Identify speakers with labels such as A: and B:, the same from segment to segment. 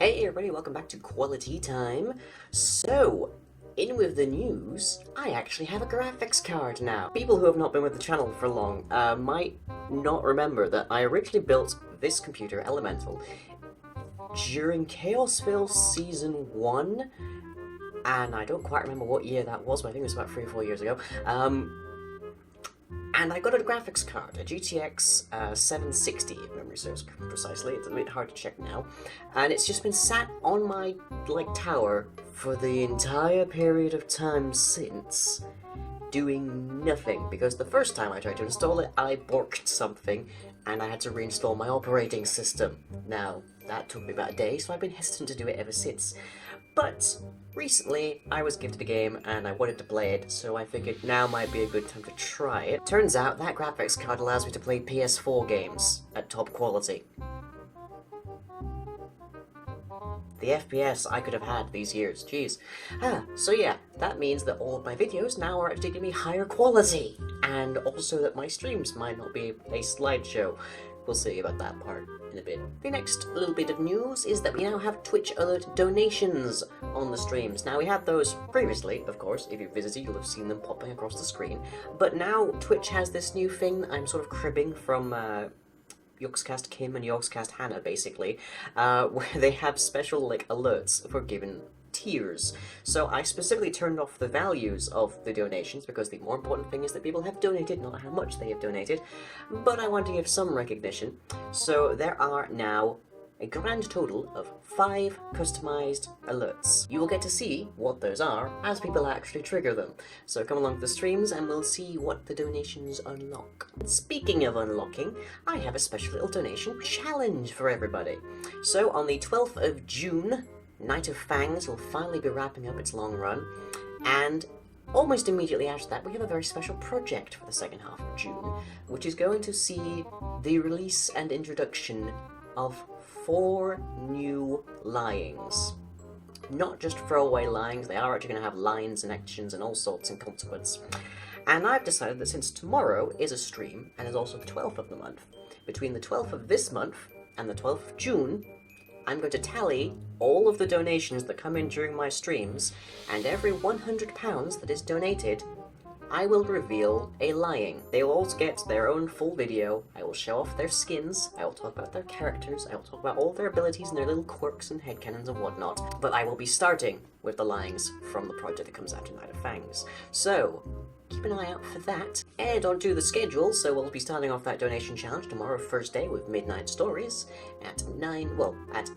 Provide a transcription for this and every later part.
A: Hey everybody, welcome back to Quali-Tea time. So, in with the news, I actually have a graphics card now. People who have not been with the channel for long might not remember that I originally built this computer, Elemental, during Chaosville Season 1, and I don't quite remember what year that was, but I think it was about 3 or 4 years ago. And I got a graphics card, a GTX 760, if memory serves precisely. It's a bit hard to check now. And it's just been sat on my, tower for the entire period of time since, doing nothing. Because the first time I tried to install it, I borked something, and I had to reinstall my operating system. Now, that took me about a day, so I've been hesitant to do it ever since. But recently, I was gifted a game and I wanted to play it, so I figured now might be a good time to try it. Turns out that graphics card allows me to play PS4 games at top quality. The FPS I could have had these years, jeez. So yeah, that means that all of my videos now are actually going to be higher quality, and also that my streams might not be a slideshow. We'll see about that part in a bit. The next little bit of news is that we now have Twitch alert donations on the streams. Now, we had those previously, of course. If you've visited, you'll have seen them popping across the screen. But now Twitch has this new thing that I'm sort of cribbing from Yogscast Kim and Yogscast Hannah, basically, where they have special, alerts for given tiers. So I specifically turned off the values of the donations because the more important thing is that people have donated, not how much they have donated. But I want to give some recognition. So there are now a grand total of 5 customized alerts. You will get to see what those are as people actually trigger them. So come along to the streams and we'll see what the donations unlock. Speaking of unlocking, I have a special little donation challenge for everybody. So on the 12th of June, Night of Fangs will finally be wrapping up its long run, and almost immediately after that we have a very special project for the second half of June, which is going to see the release and introduction of 4 new lyings. Not just throwaway lyings, they are actually going to have lines and actions and all sorts and consequence. And I've decided that since tomorrow is a stream, and is also the 12th of the month, between the 12th of this month and the 12th of June, I'm going to tally all of the donations that come in during my streams, and every £100 that is donated, I will reveal a lying. They will all get their own full video. I will show off their skins, I will talk about their characters, I will talk about all their abilities and their little quirks and headcanons and whatnot. But I will be starting with the lyings from the project that comes after Night of Fangs. So, keep an eye out for that. And on to the schedule, so we'll be starting off that donation challenge tomorrow, Thursday, with Midnight Stories at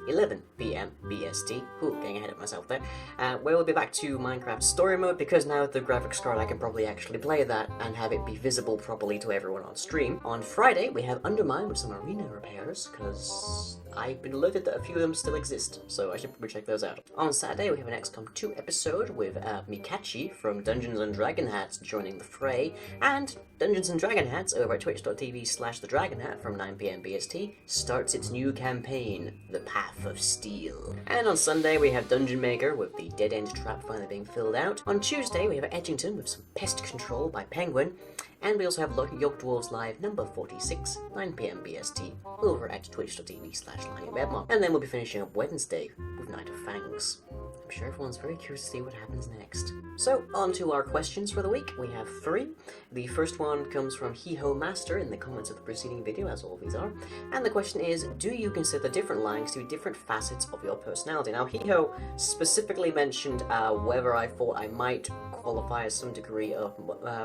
A: 11 PM BST. Ooh, getting ahead of myself there. Where we'll be back to Minecraft Story Mode, because now with the graphics card I can probably actually play that and have it be visible properly to everyone on stream. On Friday, we have Undermine with some arena repairs, because I've been alerted that a few of them still exist, so I should probably check those out. On Saturday, we have an XCOM 2 episode with Mikachi from Dungeons & Dragon Hats joining the fray, and Dungeons & Dragon Hats over at twitch.tv/thedragonhat from 9 PM BST starts its new campaign, The Path of Steel. And on Sunday, we have Dungeon Maker with the Dead End Trap finally being filled out. On Tuesday, we have Edgington with some Pest Control by Penguin. And we also have Yoked Dwarves Live number 46, 9 PM BST, over at twitch.tv/LionWebMob. And then we'll be finishing up Wednesday with Night of Fangs. I'm sure everyone's very curious to see what happens next. So, on to our questions for the week. We have 3. The first one comes from He-Ho Master in the comments of the preceding video, as all of these are. And the question is, do you consider different lyings to be different facets of your personality? Now, He-Ho specifically mentioned whether I thought I might qualify as some degree of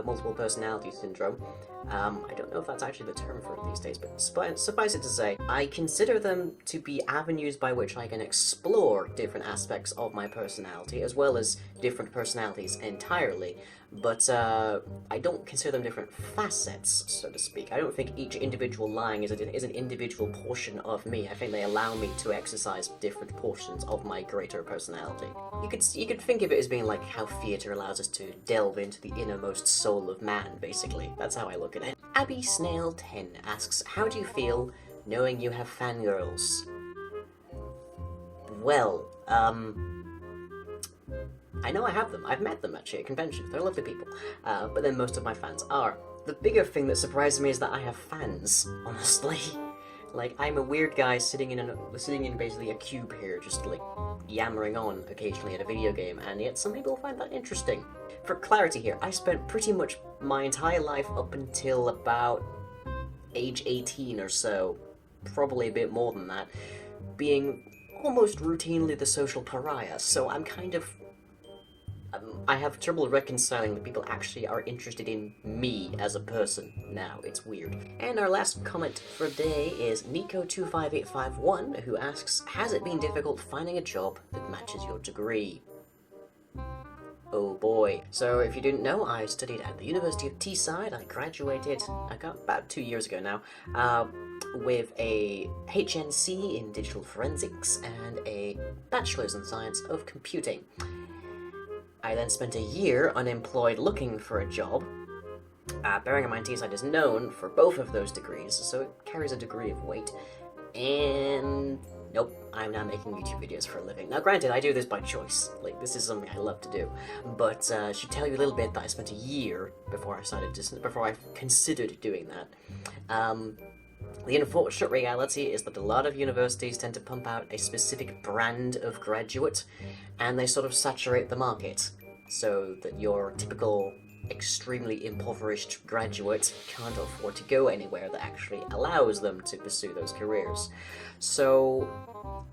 A: multiple personality syndrome. I don't know if that's actually the term for it these days, but suffice it to say, I consider them to be avenues by which I can explore different aspects of my personality, as well as different personalities entirely. But I don't consider them different facets, so to speak. I don't think each individual lying is an individual portion of me. I think they allow me to exercise different portions of my greater personality. You could think of it as being like how theatre allows us to delve into the innermost soul of man, basically. That's how I look at it. Abby Snail 10 asks, how do you feel knowing you have fangirls? Well, I know I have them. I've met them, actually, at conventions. They're lovely people. But then most of my fans are. The bigger thing that surprises me is that I have fans, honestly. Like, I'm a weird guy sitting in basically a cube here, just like yammering on occasionally at a video game, and yet some people find that interesting. For clarity here, I spent pretty much my entire life up until about age 18 or so, probably a bit more than that, being almost routinely the social pariah, so I'm kind of I have trouble reconciling that people actually are interested in me as a person now. It's weird. And our last comment for the day is Nico25851, who asks, has it been difficult finding a job that matches your degree? Oh boy. So if you didn't know, I studied at the University of Teesside. I graduated about 2 years ago now, with a HNC in digital forensics and a bachelor's in science of computing. I then spent a year unemployed looking for a job. Bearing in mind Teesside is known for both of those degrees, so it carries a degree of weight. And nope, I'm now making YouTube videos for a living. Now granted, I do this by choice. Like, this is something I love to do. But I should tell you a little bit that I spent a year before I considered doing that. The unfortunate reality is that a lot of universities tend to pump out a specific brand of graduate, and they sort of saturate the market, so that your typical extremely impoverished graduate can't afford to go anywhere that actually allows them to pursue those careers. So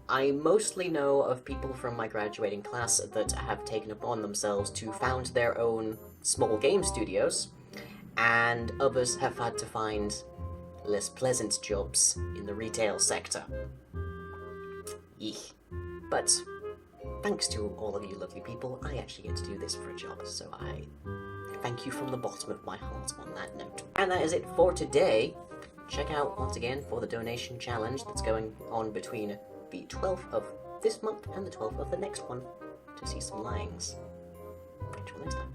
A: I mostly know of people from my graduating class that have taken upon themselves to found their own small game studios, and others have had to find less pleasant jobs in the retail sector. Eek. But thanks to all of you lovely people, I actually get to do this for a job, so I thank you from the bottom of my heart on that note. And that is it for today. Check out, once again, for the donation challenge that's going on between the 12th of this month and the 12th of the next one to see some lyings. Catch you all next time.